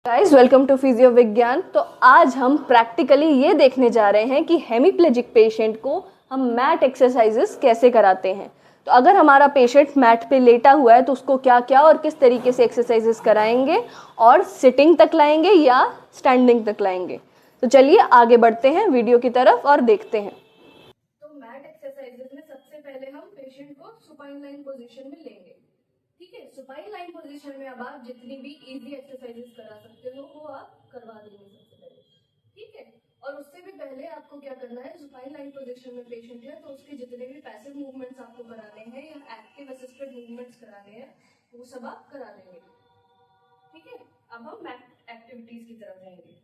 Guys welcome to physio विज्ञान। तो आज हम प्रैक्टिकली ये देखने जा रहे हैं कि हेमीप्लेजिक पेशेंट को हम मैट एक्सरसाइजेस कैसे कराते हैं। तो अगर हमारा पेशेंट मैट पे लेटा हुआ है तो उसको क्या क्या और किस तरीके से एक्सरसाइजेस कराएंगे और सिटिंग तक लाएंगे या स्टैंडिंग तक लाएंगे। तो चलिए आगे बढ़ते हैं वीडियो की तरफ और देखते हैं। तो मैट एक्सरसाइजेस में सबसे पहले हम पेशेंट को सुपाइन लाइन पोजीशन में लेंगे। ठीक है, सुपाइन लाइन पोजीशन में अब आप जितनी भी इजी एक्सरसाइजेस करा सकते हो वो आप करवा देंगे सबसे पहले। ठीक है, और उससे भी पहले आपको क्या करना है, सुपाइन लाइन पोजीशन में पेशेंट है तो उसके जितने भी पैसिव मूवमेंट्स आपको कराने हैं या एक्टिव असिस्टेड मूवमेंट्स कराने हैं वो सब आप करा देंगे। ठीक है, अब हम मैट एक्टिविटीज की तरफ जाएंगे।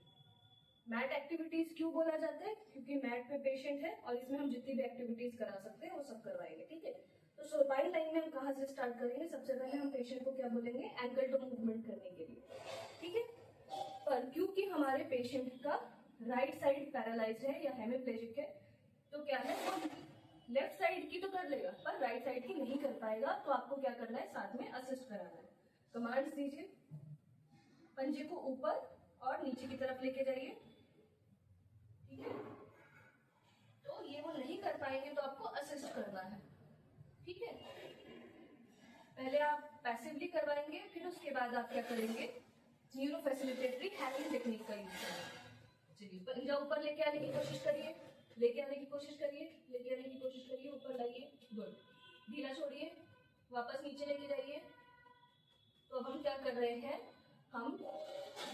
मैट एक्टिविटीज क्यों बोला जाता है? क्योंकि मैट पे पेशेंट है और इसमें हम जितनी भी एक्टिविटीज करा सकते हैं वो सब करवाएंगे। ठीक है, तो सुपाइन लाइन में हम कहाँ से स्टार्ट करेंगे? सबसे पहले हम पेशेंट को क्या बोलेंगे, एंकल टू मूवमेंट करने के लिए। ठीक है, पर क्योंकि हमारे पेशेंट का राइट साइड पैरालाइज्ड है या हेमीप्लेजिक है तो क्या है, वो लेफ्ट साइड की तो कर लेगा पर राइट साइड की नहीं कर पाएगा। तो आपको क्या करना है, साथ में असिस्ट कराना है। कमांड्स दीजिए, पंजे को ऊपर और नीचे की तरफ लेके जाइए। ठीक है, तो ये वो नहीं कर पाएंगे तो आपको असिस्ट करना है। ठीक है, पहले आप पैसिवली करवाएंगे, फिर उसके बाद आप क्या करेंगे, न्यूरो फैसिलिटेटरी हैंडलिंग टेक्निक का यूज करेंगे। चलिए, पंजा ऊपर लेके आने की कोशिश करिए, लेके आने की कोशिश करिए, लेके आने की कोशिश करिए, ऊपर लाइए, गुड। ढीला छोड़िए, वापस नीचे लेके जाइए। तो अब हम क्या कर रहे हैं, हम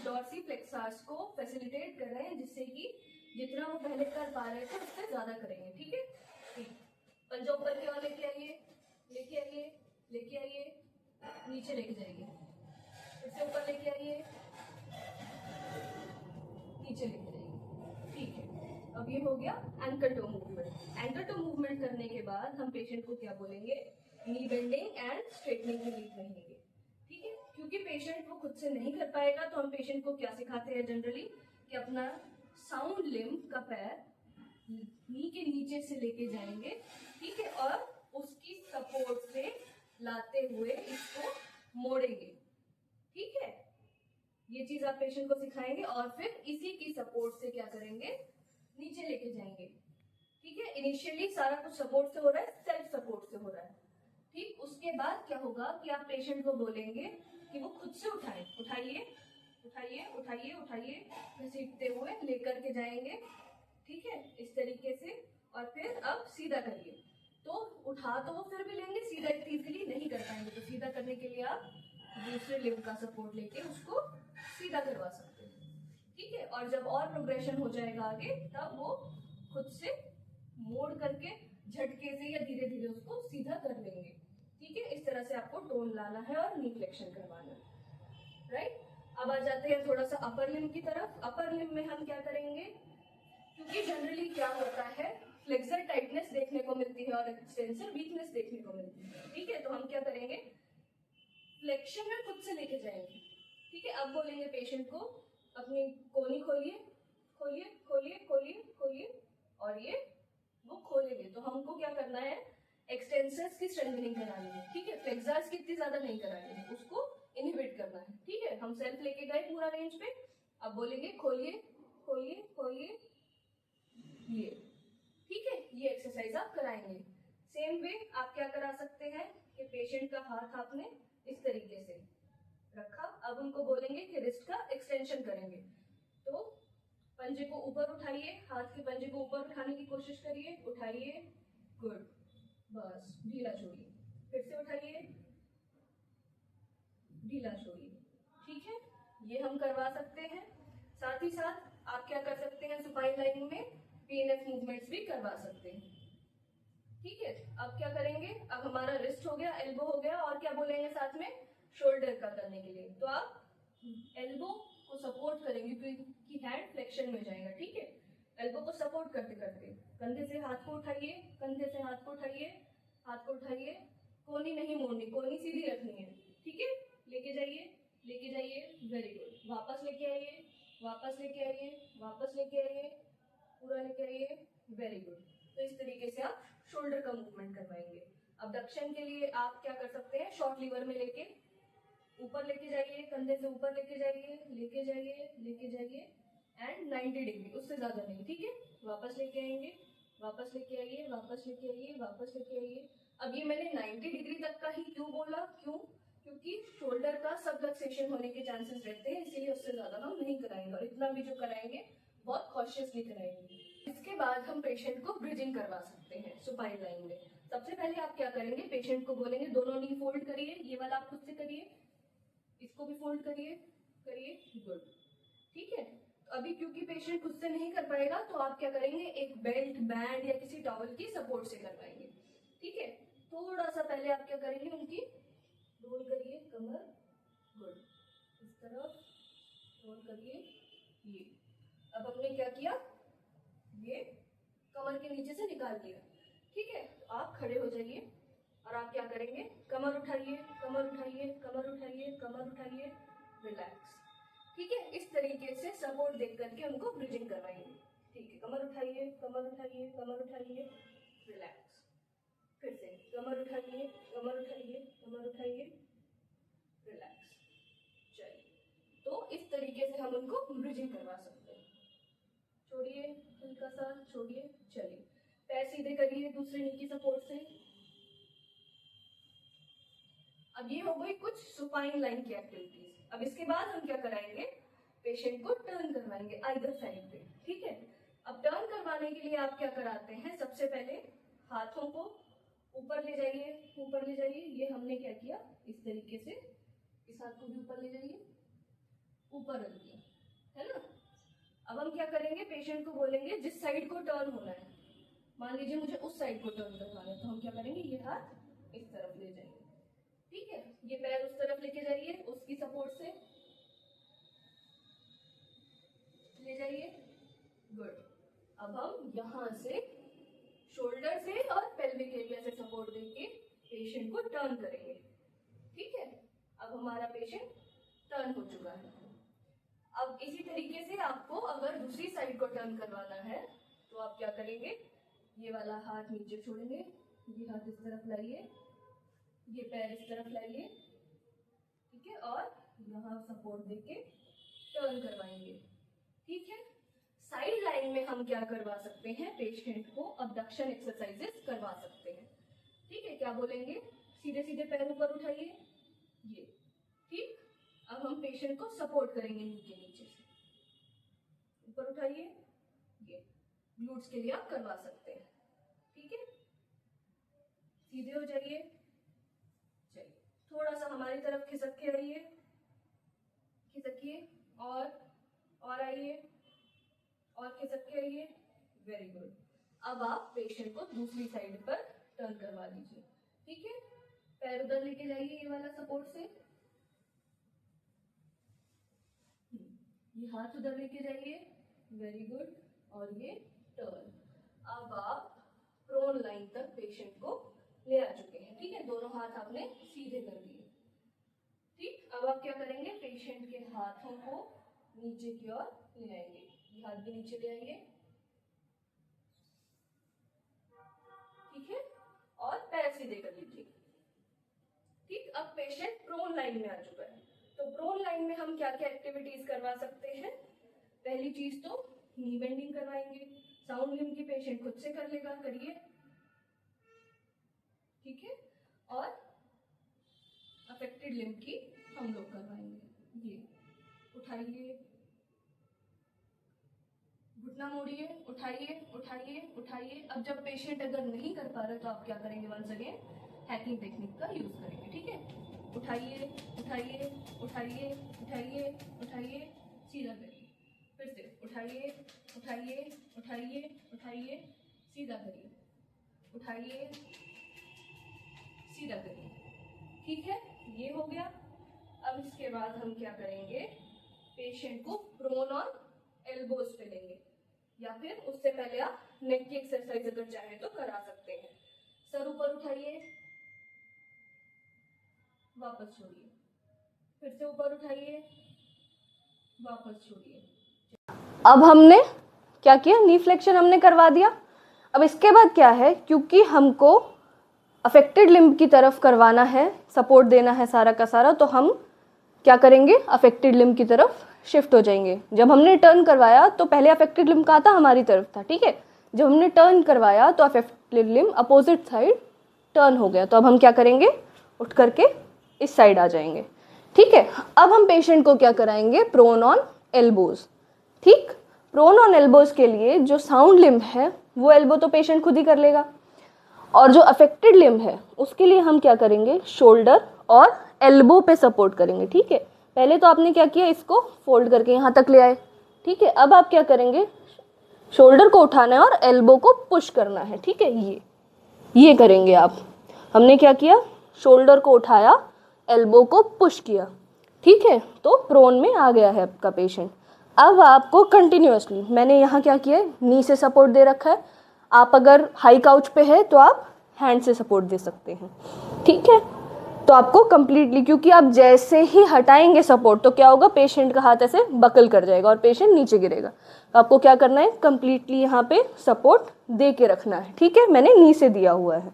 डॉर्सीफ्लेक्सर्स को फैसिलिटेट कर रहे हैं जिससे कि जितना वो पहले कर पा रहे थे उससे ज्यादा करेंगे। ठीक है, ठीक, पंजा ऊपर की ओर लेके आइए, लेके आइए, लेके आइए, नीचे लेके जाइए, इससे ऊपर लेके आइए, नीचे लेके जाइए। ठीक है, अब ये हो गया anchor toe movement. Anchor toe movement करने के बाद हम पेशेंट को क्या बोलेंगे, नी बेंडिंग एंड स्ट्रेटनिंग के लिए कहेंगे। ठीक है, क्योंकि पेशेंट वो खुद से नहीं कर पाएगा तो हम पेशेंट को क्या सिखाते हैं जनरली कि अपना साउंड लिम्ब का पैर नी के नीचे से लेके जाएंगे। ठीक है, और उसकी सपोर्ट से लाते हुए इसको मोड़ेंगे। ठीक है, ये चीज आप पेशेंट को सिखाएंगे और फिर इसी की सपोर्ट से क्या करेंगे, नीचे लेके जाएंगे। ठीक है, इनिशियली सारा कुछ सपोर्ट से हो रहा है, सेल्फ सपोर्ट से हो रहा है। ठीक, उसके बाद क्या होगा कि आप पेशेंट को बोलेंगे कि वो खुद से उठाए, उठाइए उठाइए उठाइए उठाइए, घसीटते हुए लेकर के जाएंगे। ठीक है, इस तरीके से, और फिर अब सीधा करिए। तो उठा तो वो फिर भी लेंगे, सीधा इजीली नहीं कर पाएंगे तो सीधा करने के लिए आप दूसरे लिम्ब का सपोर्ट लेके उसको सीधा करवा सकते हैं। ठीक है, और जब और प्रोग्रेशन हो जाएगा आगे तब वो खुद से मोड़ करके झटके से या धीरे धीरे उसको सीधा कर लेंगे। ठीक है, इस तरह से आपको टोन लाना है और नी फ्लेक्शन करवाना है। राइट, अब आ जाते हैं थोड़ा सा अपर लिम्ब की तरफ। अपर लिम्ब में हम क्या करेंगे, क्योंकि जनरली क्या होता है, फ्लेक्सर टाइटनेस देखने को मिलती है और एक्सटेंसर वीकनेस देखने को मिलती है। ठीक है, तो हम क्या करेंगे, फ्लेक्शन में खुद से लेके जाएंगे। ठीक है, अब बोलेंगे पेशेंट को अपनी कोहनी खोलिए, खोलिए खोलिए खोलिए खोलिए, और ये वो खोलेंगे। तो हमको क्या करना है, एक्सटेंसर्स की स्ट्रेंथनिंग करानी है। ठीक है, फ्लेक्सर्स की इतनी ज्यादा नहीं करानी है, उसको इनहिबिट करना है। ठीक है, हम सेल्फ लेके गए पूरा रेंज पे, अब बोलेंगे खोलिए खोलिए खोलिए, ये। ठीक है, ये एक्सरसाइज आप कराएंगे। सेम वे आप क्या करा सकते हैं कि पेशेंट का हाथ आपने इस तरीके से रखा, अब उनको बोलेंगे कि रिस्ट का एक्सटेंशन करेंगे। तो पंजे को ऊपर उठाइए, हाथ के पंजे को ऊपर उठाने की कोशिश करिए, उठाइए, गुड, बस ढीला छोड़िए, फिर से उठाइए, ढीला छोड़िए। ठीक है, ये हम करवा सकते हैं। साथ ही साथ आप क्या कर सकते हैं, सुपाइन लाइन में पीएनएफ मूवमेंट्स भी करवा सकते हैं। ठीक है, अब क्या करेंगे, अब हमारा रिस्ट हो गया, एल्बो हो गया, और क्या बोलेंगे साथ में, शोल्डर का करने के लिए। तो आप एल्बो को सपोर्ट करेंगे क्योंकि हैंड फ्लेक्शन में जाएगा। ठीक है, एल्बो को सपोर्ट करते करते कंधे से हाथ को उठाइए, कंधे से हाथ को उठाइए, हाथ को उठाइए, कोहनी नहीं मोड़नी, कोहनी सीधी रखनी है। ठीक है, लेके जाइए, लेके जाइए, वेरी गुड, वापस लेके आइए, वापस लेके आइए, वापस लेके आइए, पूरा लेके आइए, वेरी गुड। तो इस तरीके से आप शोल्डर का मूवमेंट करवाएंगे। अबडक्शन के लिए आप क्या कर सकते हैं, शॉर्ट लीवर में लेके ऊपर लेके जाइए, कंधे से ऊपर लेके जाइए, लेके जाइए, लेके जाइए एंड 90 डिग्री, उससे ज़्यादा नहीं, ठीक है। वापस लेके आएंगे, वापस लेके आइए, वापस लेके आइए, वापस लेके आइए। अब ये मैंने 90 डिग्री तक का ही क्यों बोला, क्यों? क्योंकि शोल्डर का सबलक्सेशन होने के चांसेस रहते हैं, इसीलिए उससे ज़्यादा हम नहीं कराएंगे, और इतना भी जो कराएंगे बहुत कॉशियसली कराएंगे। इसके बाद हम पेशेंट को ब्रिजिंग करवा सकते हैं सुपाइन लाइन में। सबसे पहले आप क्या करेंगे, पेशेंट को बोलेंगे दोनों नी फोल्ड करिए, ये वाला आप खुद से करिए, इसको भी फोल्ड करिए, करिए, गुड, ठीक है। अभी क्योंकि पेशेंट खुद से नहीं कर पाएगा तो आप क्या करेंगे, एक बेल्ट, बैंड या किसी टॉवल की सपोर्ट से करवाएंगे, ठीक है। थोड़ा सा पहले आप क्या करेंगे, उनकी रोल करिए कमर, गुड, इस तरफ रोल करिए, ये। अब हमने क्या किया, ये कमर के नीचे से निकाल दिया, ठीक है। तो आप खड़े हो जाइए और आप क्या करेंगे, कमर उठाइए, कमर उठाइए, कमर उठाइए, कमर उठाइए, रिलैक्स, ठीक है। इस तरीके से सपोर्ट देख करके उनको ब्रिजिंग करवाएंगे, ठीक है। कमर उठाइए, कमर उठाइए, कमर उठाइए, रिलैक्स, फिर से कमर उठाइए, कमर उठाइए, कमर उठाइए, रिलैक्स, चलिए। तो इस तरीके से हम उनको ब्रिजिंग करवा सकते हैं। छोड़िए, हल्का सा छोड़िए, चलिए। पैर सीधे करिए दूसरे नी की सपोर्ट से। अब ये हो गई कुछ सुपाइन लाइन की एक्टिविटीज। अब इसके बाद हम क्या कराएंगे, पेशेंट को टर्न करवाएंगे आइदर साइड पे, ठीक है। अब टर्न करवाने के लिए आप क्या कराते हैं, सबसे पहले हाथों को ऊपर ले जाइए, ऊपर ले जाइए। ये हमने क्या किया, इस तरीके से इस हाथ को भी ऊपर ले जाइए, ऊपर रख दिया, है ना। अब हम क्या करेंगे, पेशेंट को बोलेंगे जिस साइड को टर्न होना है, मान लीजिए मुझे उस साइड को टर्न करवाना है, तो हम क्या करेंगे, ये हाथ इस तरफ ले जाएंगे, ठीक है। ये पैर उस तरफ लेके जाइए, उसकी सपोर्ट से ले जाइए, गुड। अब हम यहाँ से शोल्डर से और पेल्विक एरिया से सपोर्ट देके पेशेंट को टर्न करेंगे, ठीक है। अब हमारा पेशेंट टर्न हो चुका है। अब इसी तरीके से आपको अगर दूसरी साइड को टर्न करवाना है तो आप क्या करेंगे, ये वाला हाथ नीचे छोड़ेंगे, ये हाथ इस तरफ लाइए, ये पैर इस तरफ लाइए, ठीक है, और यहाँ सपोर्ट देके टर्न करवाएंगे, ठीक है। साइड लाइन में हम क्या करवा सकते हैं, पेशेंट को अबडक्शन एक्सरसाइजेस करवा सकते हैं, ठीक है। क्या बोलेंगे, सीधे सीधे पैर ऊपर उठाइए, ये, ठीक। अब हम पेशेंट को सपोर्ट करेंगे नी के नीचे से, ऊपर उठाइए, ये ग्लूट्स के लिए आप करवा सकते हैं, ठीक है। सीधे हो जाइए, चलिए थोड़ा सा हमारी तरफ खिसक के आइए, खिसकिए, और आइए, और खिसक के आइए, वेरी गुड। अब आप पेशेंट को दूसरी साइड पर टर्न करवा दीजिए, ठीक है। पैर उधर लेके जाइए, ये वाला सपोर्ट से, ये हाथ उधर लेके जाइए, वेरी गुड, और ये टर्न। अब आप प्रोन लाइन तक पेशेंट को ले आ चुके हैं, ठीक है। दोनों हाथ आपने सीधे कर दिए, ठीक। अब आप क्या करेंगे, पेशेंट के हाथों को नीचे की ओर ले आएंगे, ये हाथ भी नीचे ले आएंगे, ठीक है, और पैर सीधे कर लीजिए, ठीक। अब पेशेंट प्रोन लाइन में आ चुका है। तो प्रोन लाइन में हम क्या क्या एक्टिविटीज करवा सकते हैं, पहली चीज तो नी बेंडिंग करवाएंगे, साउंड लिम्ब की पेशेंट खुद से कर लेगा, करिए, ठीक है। और अफेक्टेड लिम्ब की हम लोग करवाएंगे, ये उठाइए, घुटना मोड़िए, उठाइए, उठाइए, उठाइए। अब जब पेशेंट अगर नहीं कर पा रहे तो आप क्या करेंगे, वंस अगेन हैकिंग टेक्निक का यूज करेंगे, ठीक है। उठाइए, उठाइए, उठाइए, उठाइए, उठाइए, सीधा करिए, फिर से उठाइए, उठाइए, उठाइए, उठाइए, सीधा करिए, उठाइए, सीधा करिए, ठीक है। ये हो गया। अब इसके बाद हम क्या करेंगे, पेशेंट को प्रोन और एल्बोज पे लेंगे, या फिर उससे पहले आप नेक की एक्सरसाइज अगर चाहे तो करा सकते हैं। सर ऊपर उठाइए, वापस छोड़िए, फिर से ऊपर उठाइए, वापस छोड़िए। अब हमने क्या किया, नी फ्लेक्शन हमने करवा दिया। अब इसके बाद क्या है, क्योंकि हमको अफेक्टेड लिम्ब की तरफ करवाना है, सपोर्ट देना है सारा का सारा, तो हम क्या करेंगे, अफेक्टेड लिम्ब की तरफ शिफ्ट हो जाएंगे। जब हमने टर्न करवाया तो पहले अफेक्टेड लिम्ब कहाँ था, हमारी तरफ था, ठीक है। जब हमने टर्न करवाया तो affected limb opposite side turn हो गया। तो अब हम क्या करेंगे, उठ करके इस साइड आ जाएंगे, ठीक है। अब हम पेशेंट को क्या कराएंगे, प्रोन ऑन एल्बोज, ठीक। प्रोन ऑन एल्बोज के लिए जो साउंड लिम्ब है वो एल्बो तो पेशेंट खुद ही कर लेगा, और जो अफेक्टेड लिम्ब है उसके लिए हम क्या करेंगे, शोल्डर और एल्बो पे सपोर्ट करेंगे, ठीक है। पहले तो आपने क्या किया, इसको फोल्ड करके यहाँ तक ले आए, ठीक है। अब आप क्या करेंगे, शोल्डर को उठाना है और एल्बो को पुश करना है, ठीक है। ये करेंगे आप। हमने क्या किया, शोल्डर को उठाया, एल्बो को पुश किया, ठीक है। तो प्रोन में आ गया है आपका पेशेंट। अब आपको कंटिन्यूअसली, मैंने यहाँ क्या किया है, नी से सपोर्ट दे रखा है। आप अगर हाई काउच पे है तो आप हैंड से सपोर्ट दे सकते हैं, ठीक है। तो आपको कंप्लीटली, क्योंकि आप जैसे ही हटाएंगे सपोर्ट तो क्या होगा, पेशेंट का हाथ ऐसे बकल कर जाएगा और पेशेंट नीचे गिरेगा। तो आपको क्या करना है, कंप्लीटली यहाँ पे सपोर्ट दे के रखना है, ठीक है। मैंने नी से दिया हुआ है,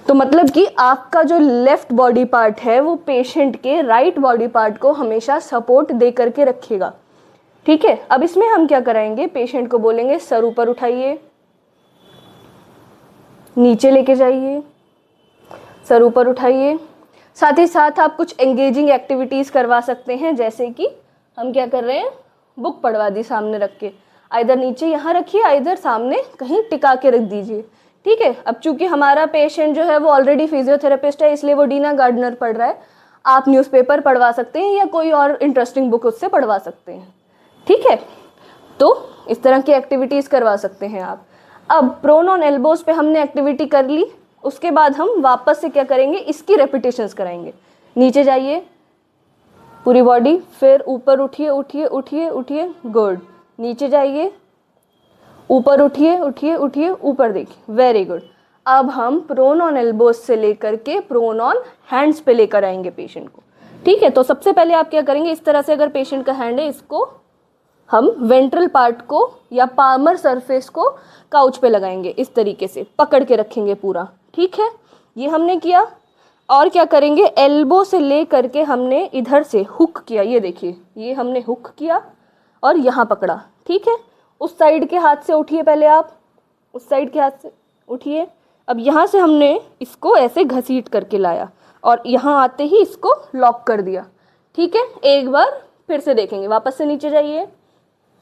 तो मतलब कि आपका जो लेफ्ट बॉडी पार्ट है वो पेशेंट के राइट बॉडी पार्ट को हमेशा सपोर्ट दे करके रखेगा, ठीक है। अब इसमें हम क्या कराएंगे, पेशेंट को बोलेंगे सर ऊपर उठाइए, नीचे लेके जाइए, सर ऊपर उठाइए। साथ ही साथ आप कुछ एंगेजिंग एक्टिविटीज़ करवा सकते हैं, जैसे कि हम क्या कर रहे हैं, बुक पढ़वा दी सामने रख के, आइधर नीचे यहाँ रखिए, आइधर सामने कहीं टिका के रख दीजिए, ठीक है। अब चूंकि हमारा पेशेंट जो है वो ऑलरेडी फिजियोथेरेपिस्ट है, इसलिए वो डीना गार्डनर पढ़ रहा है, आप न्यूज़पेपर पढ़वा सकते हैं या कोई और इंटरेस्टिंग बुक उससे पढ़वा सकते हैं, ठीक है। तो इस तरह की एक्टिविटीज़ करवा सकते हैं आप। अब प्रोन ऑन एल्बोज पे हमने एक्टिविटी कर ली, उसके बाद हम वापस से क्या करेंगे, इसकी रेपिटेशंस कराएंगे। नीचे जाइए पूरी बॉडी, फिर ऊपर उठिए उठिए उठिए उठिए, गुड। नीचे जाइए, ऊपर उठिए उठिए उठिए, ऊपर देखिए, वेरी गुड। अब हम प्रोन ऑन एल्बोज से लेकर के प्रोन ऑन हैंड्स पे लेकर आएंगे पेशेंट को, ठीक है। तो सबसे पहले आप क्या करेंगे, इस तरह से अगर पेशेंट का हैंड है, इसको हम वेंट्रल पार्ट को या पाल्मर सरफेस को काउच पे लगाएंगे, इस तरीके से पकड़ के रखेंगे पूरा, ठीक है। ये हमने किया। और क्या करेंगे, एल्बो से ले करके हमने इधर से हुक किया, ये देखिए, ये हमने हुक किया और यहाँ पकड़ा, ठीक है। उस साइड के हाथ से उठिए, पहले आप उस साइड के हाथ से उठिए। अब यहाँ से हमने इसको ऐसे घसीट करके लाया और यहाँ आते ही इसको लॉक कर दिया, ठीक है। एक बार फिर से देखेंगे, वापस से नीचे जाइए,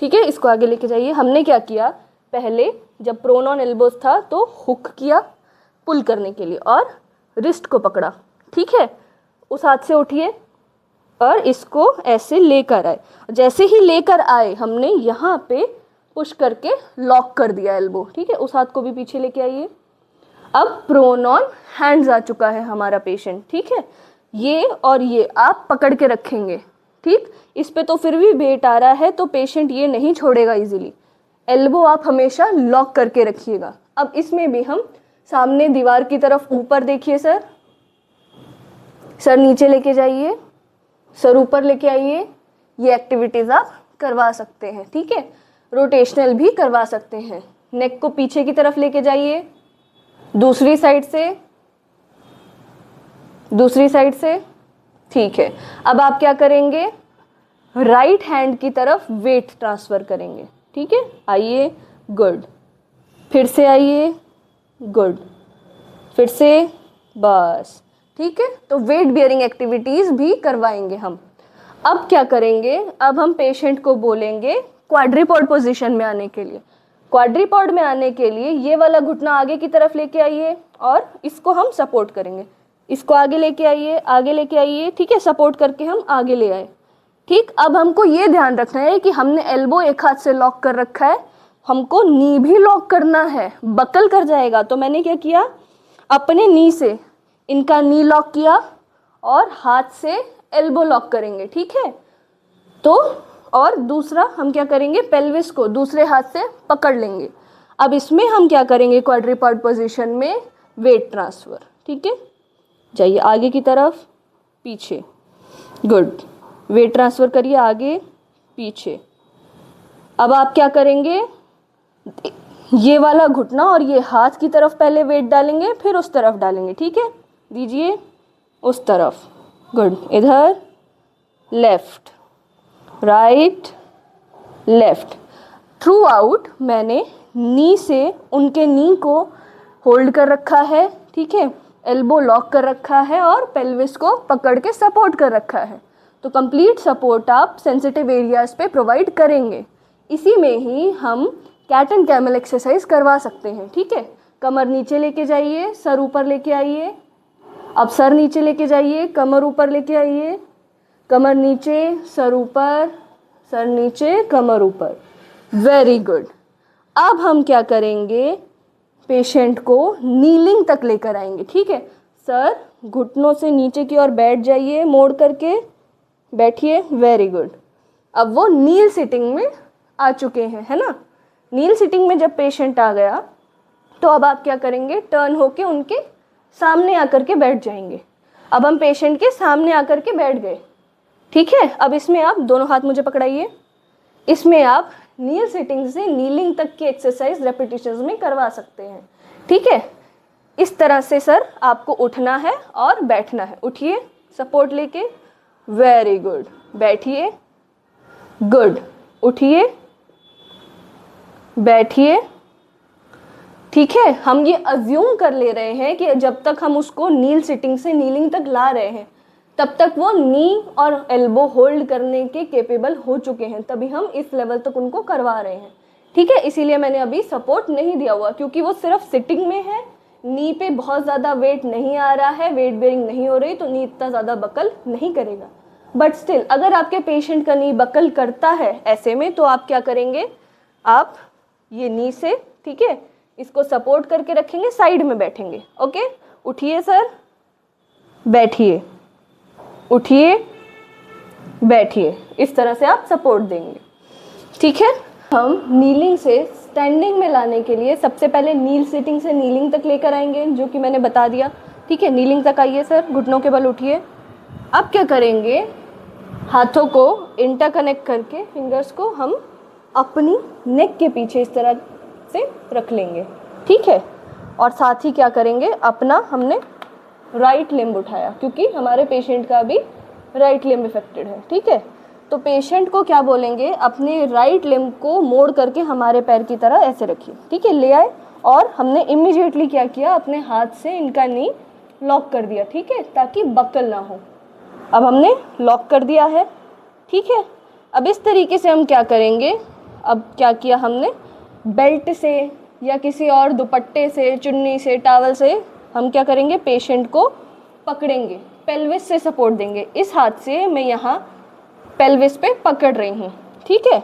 ठीक है। इसको आगे लेके जाइए। हमने क्या किया, पहले जब प्रोन ऑन एल्बोज था तो हुक किया पुल करने के लिए और रिस्ट को पकड़ा, ठीक है। उस हाथ से उठिए और इसको ऐसे लेकर आए। जैसे ही लेकर आए हमने यहाँ पे पुश करके लॉक कर दिया एल्बो, ठीक है। उस हाथ को भी पीछे लेके आइए। अब प्रोन ऑन हैंड्स आ चुका है हमारा पेशेंट, ठीक है। ये और ये आप पकड़ के रखेंगे, ठीक। इस पे तो फिर भी वेट आ रहा है तो पेशेंट ये नहीं छोड़ेगा इजीली। एल्बो आप हमेशा लॉक करके रखिएगा। अब इसमें भी हम सामने दीवार की तरफ ऊपर देखिए, सर नीचे लेके जाइए, सर ऊपर लेके आइए। ये एक्टिविटीज़ आप करवा सकते हैं, ठीक है। रोटेशनल भी करवा सकते हैं। नेक को पीछे की तरफ लेके जाइए, दूसरी साइड से, ठीक है। अब आप क्या करेंगे, राइट हैंड की तरफ वेट ट्रांसफ़र करेंगे, ठीक है। आइए, गुड। फिर से आइए, गुड। फिर से, बस, ठीक है। तो वेट बियरिंग एक्टिविटीज़ भी करवाएंगे हम। अब क्या करेंगे, अब हम पेशेंट को बोलेंगे क्वाड्रीपॉड पोजीशन में आने के लिए। क्वाड्रीपॉड में आने के लिए ये वाला घुटना आगे की तरफ लेके आइए और इसको हम सपोर्ट करेंगे। इसको आगे लेके आइए, ठीक है। सपोर्ट करके हम आगे ले आए, ठीक। अब हमको ये ध्यान रखना है कि हमने एल्बो एक हाथ से लॉक कर रखा है, हमको नी भी लॉक करना है, बकल कर जाएगा। तो मैंने क्या किया, अपने नी से इनका नी लॉक किया और हाथ से एल्बो लॉक करेंगे, ठीक है। तो और दूसरा हम क्या करेंगे, पेल्विस को दूसरे हाथ से पकड़ लेंगे। अब इसमें हम क्या करेंगे, क्वाड्रीपॉड पोजीशन में वेट ट्रांसफ़र, ठीक है। जाइए आगे की तरफ, पीछे, गुड। वेट ट्रांसफ़र करिए आगे पीछे। अब आप क्या करेंगे, ये वाला घुटना और ये हाथ की तरफ पहले वेट डालेंगे, फिर उस तरफ डालेंगे, ठीक है। दीजिए उस तरफ, गुड। इधर left, right, left. Through out मैंने नी से उनके नी को होल्ड कर रखा है, ठीक है, एल्बो लॉक कर रखा है और पेल्विस को पकड़ के सपोर्ट कर रखा है। तो कंप्लीट सपोर्ट आप सेंसिटिव एरियाज पे प्रोवाइड करेंगे। इसी में ही हम कैट एंड कैमल एक्सरसाइज करवा सकते हैं, ठीक है। कमर नीचे लेके जाइए, सर ऊपर लेके आइए। अब सर नीचे लेके जाइए, कमर ऊपर लेके आइए, कमर नीचे, सर ऊपर, सर नीचे, कमर ऊपर। Very good. अब हम क्या करेंगे, पेशेंट को नीलिंग तक लेकर आएंगे, ठीक है। सर घुटनों से नीचे की ओर बैठ जाइए, मोड़ करके बैठिए। Very good. अब वो नील सिटिंग में आ चुके हैं, है ना। नील सिटिंग में जब पेशेंट आ गया तो अब आप क्या करेंगे, टर्न होके उनके सामने आकर के बैठ जाएंगे। अब हम पेशेंट के सामने आकर के बैठ गए, ठीक है। अब इसमें आप दोनों हाथ मुझे पकड़ाइए। इसमें आप नील सिटिंग से नीलिंग तक की एक्सरसाइज रेपिटेशंस में करवा सकते हैं, ठीक है। इस तरह से सर आपको उठना है और बैठना है। उठिए सपोर्ट लेके, वेरी गुड। बैठिए, गुड। उठिए, बैठिए, ठीक है। हम ये अज्यूम कर ले रहे हैं कि जब तक हम उसको नील सिटिंग से नीलिंग तक ला रहे हैं तब तक वो नी और एल्बो होल्ड करने के केपेबल हो चुके हैं, तभी हम इस लेवल तक उनको करवा रहे हैं, ठीक है। इसीलिए मैंने अभी सपोर्ट नहीं दिया हुआ, क्योंकि वो सिर्फ सिटिंग में है, नी पे बहुत ज़्यादा वेट नहीं आ रहा है, वेट बेयरिंग नहीं हो रही, तो नी इतना ज़्यादा बकल नहीं करेगा। बट स्टिल अगर आपके पेशेंट का नी बकल करता है ऐसे में, तो आप क्या करेंगे, आप ये नी से, ठीक है, इसको सपोर्ट करके रखेंगे, साइड में बैठेंगे। ओके, उठिए सर, बैठिए, उठिए, बैठिए। इस तरह से आप सपोर्ट देंगे, ठीक है। हम नीलिंग से स्टैंडिंग में लाने के लिए सबसे पहले नील सिटिंग से नीलिंग तक लेकर आएंगे, जो कि मैंने बता दिया, ठीक है। नीलिंग तक आइए सर, घुटनों के बल उठिए। अब क्या करेंगे, हाथों को इंटरकनेक्ट करके फिंगर्स को हम अपनी नेक के पीछे इस तरह से रख लेंगे, ठीक है। और साथ ही क्या करेंगे, अपना हमने राइट लिम्ब उठाया, क्योंकि हमारे पेशेंट का भी राइट लिम्ब इफेक्टेड है, ठीक है। तो पेशेंट को क्या बोलेंगे, अपने राइट लिम्ब को मोड़ करके हमारे पैर की तरह ऐसे रखिए, ठीक है, ले आए। और हमने इमीडिएटली क्या किया, अपने हाथ से इनका नी लॉक कर दिया, ठीक है, ताकि बकल ना हो। अब हमने लॉक कर दिया है, ठीक है। अब इस तरीके से हम क्या करेंगे, अब क्या किया हमने, बेल्ट से या किसी और दुपट्टे से, चुन्नी से, टावल से हम क्या करेंगे, पेशेंट को पकड़ेंगे, पेल्विस से सपोर्ट देंगे। इस हाथ से मैं यहाँ पेल्विस पे पकड़ रही हूँ, ठीक है।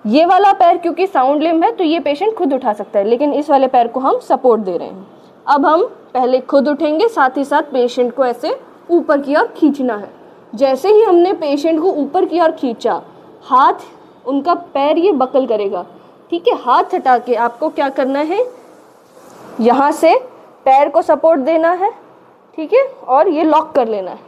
ये वाला पैर क्योंकि साउंड लिम्ब है तो ये पेशेंट खुद उठा सकता है, लेकिन इस वाले पैर को हम सपोर्ट दे रहे हैं। अब हम पहले खुद उठेंगे, साथ ही साथ पेशेंट को ऐसे ऊपर की ओर खींचना है। जैसे ही हमने पेशेंट को ऊपर की ओर खींचा, हाथ, उनका पैर ये बकल करेगा, ठीक है। हाथ हटा के आपको क्या करना है, यहाँ से पैर को सपोर्ट देना है, ठीक है, और ये लॉक कर लेना है,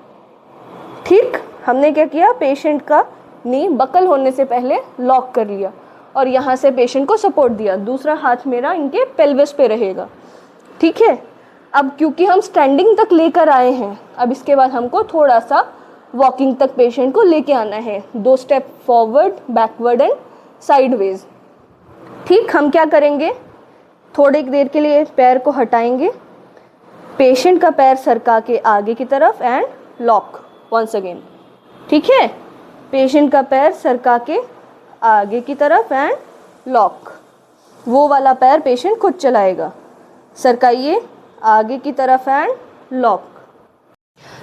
ठीक। हमने क्या किया, पेशेंट का नी बकल होने से पहले लॉक कर लिया और यहाँ से पेशेंट को सपोर्ट दिया। दूसरा हाथ मेरा इनके पेल्विस पे रहेगा, ठीक है। अब क्योंकि हम स्टैंडिंग तक लेकर आए हैं, अब इसके बाद हमको थोड़ा सा वॉकिंग तक पेशेंट को लेके आना है, 2 step forward, backward and sideways, ठीक। हम क्या करेंगे, थोड़ी देर के लिए पैर को हटाएंगे, पेशेंट का पैर सरका के आगे की तरफ एंड लॉक वंस अगेन, ठीक है। पेशेंट का पैर सरका के आगे की तरफ एंड लॉक। वो वाला पैर पेशेंट खुद चलाएगा, सरकाइए आगे की तरफ एंड लॉक।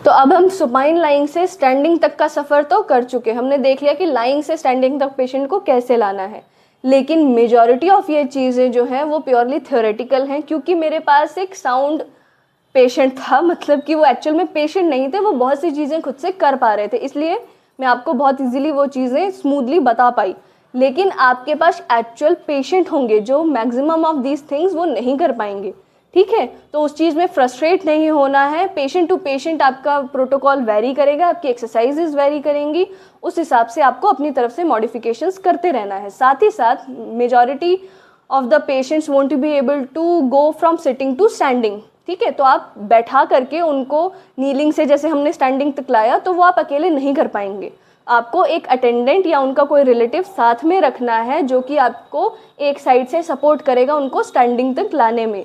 तो अब हम सुपाइन लाइंग से स्टैंडिंग तक का सफ़र तो कर चुके। हमने देख लिया कि लाइंग से स्टैंडिंग तक पेशेंट को कैसे लाना है, लेकिन मेजॉरिटी ऑफ ये चीज़ें जो हैं वो प्योरली थ्योरेटिकल हैं, क्योंकि मेरे पास एक साउंड पेशेंट था, मतलब कि वो एक्चुअल में पेशेंट नहीं थे, वो बहुत सी चीज़ें खुद से कर पा रहे थे, इसलिए मैं आपको बहुत इजीली वो चीज़ें स्मूथली बता पाई। लेकिन आपके पास एक्चुअल पेशेंट होंगे जो मैक्सिमम ऑफ दीज थिंग्स वो नहीं कर पाएंगे, ठीक है। तो उस चीज़ में फ्रस्ट्रेट नहीं होना है। पेशेंट टू पेशेंट आपका प्रोटोकॉल वेरी करेगा, आपकी एक्सरसाइजेज वेरी करेंगी, उस हिसाब से आपको अपनी तरफ से मॉडिफिकेशंस करते रहना है। साथ ही साथ majority of the patients want to be able to go from sitting to standing, ठीक है। तो आप बैठा करके उनको नीलिंग से, जैसे हमने स्टैंडिंग तक लाया, तो वो आप अकेले नहीं कर पाएंगे। आपको एक अटेंडेंट या उनका कोई रिलेटिव साथ में रखना है जो कि आपको एक साइड से सपोर्ट करेगा उनको स्टैंडिंग तक लाने में,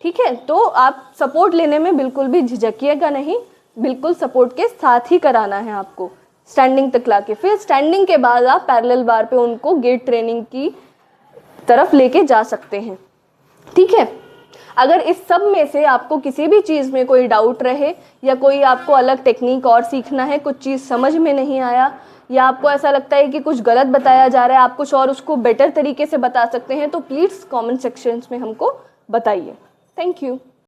ठीक है। तो आप सपोर्ट लेने में बिल्कुल भी झिझकिएगा नहीं, बिल्कुल सपोर्ट के साथ ही कराना है आपको स्टैंडिंग तक ला के। फिर स्टैंडिंग के बाद आप पैरेलल बार पे उनको गेट ट्रेनिंग की तरफ लेके जा सकते हैं, ठीक है। अगर इस सब में से आपको किसी भी चीज़ में कोई डाउट रहे या कोई आपको अलग टेक्निक और सीखना है, कुछ चीज़ समझ में नहीं आया या आपको ऐसा लगता है कि कुछ गलत बताया जा रहा है, आप कुछ और उसको बेटर तरीके से बता सकते हैं, तो प्लीज़ कमेंट सेक्शंस में हमको बताइए। Thank you.